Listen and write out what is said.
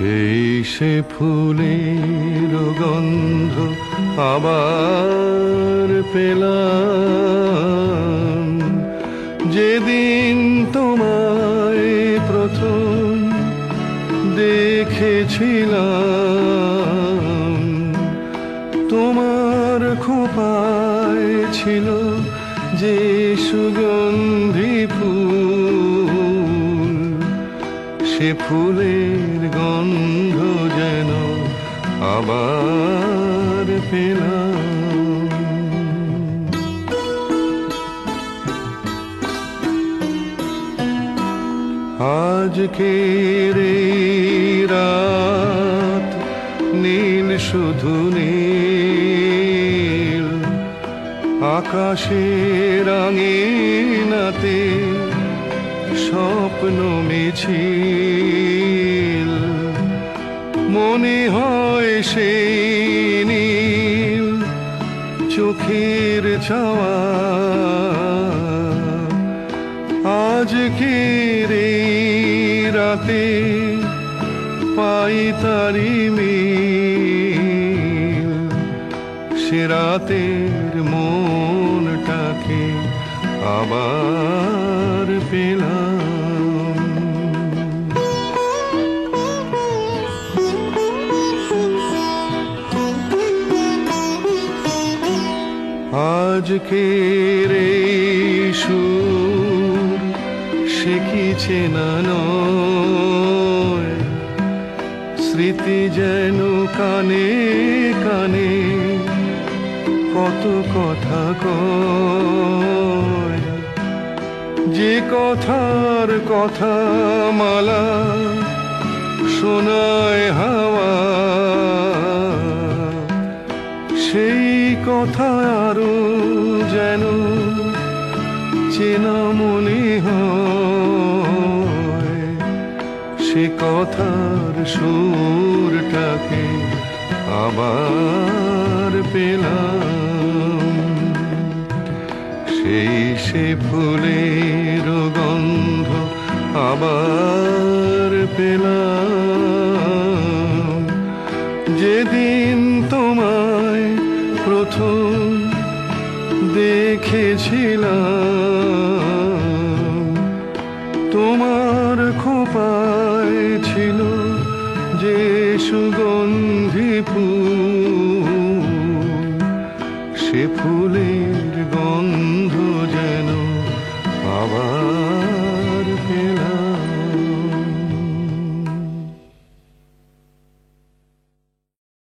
সেই সে ফুলের গন্ধ আবার পেলাম, যেদিন তোমায় প্রথম দেখেছিলাম। তোমার খোঁপায় ছিল যে সুগন্ধি ফুল, সে ফুলের গন্ধ যেন আবার পেলাম। আজকের এই রাত নীল, শুধু নীল, আকাশের আঙিনাতে স্বপ্ন মিছিল। মনে হয় সেই নীল চোখের চাওয়া, আজকের এই রাতে পাই তারি মিল। সে রাতের মনটাকে আবার পেলাম। আজকের এই সুর সে কি চেনা নয়, স্মৃতি যেন কানে কানে কত কথা কয়। যে কথার কথা মালা শোনায় হাওয়া, সেই কথা আরো যেন চেনা মনে হয়। সে কথার সুরটাকে আবার পেলাম। সেই সে ফুলের গন্ধ আবার পেলাম, যেদিন তোমায় প্রথম দেখেছিলাম। তোমার খোঁপায় ছিল যে সুগন্ধি ফুল, সে ফুলের গন্ধ যেন আবার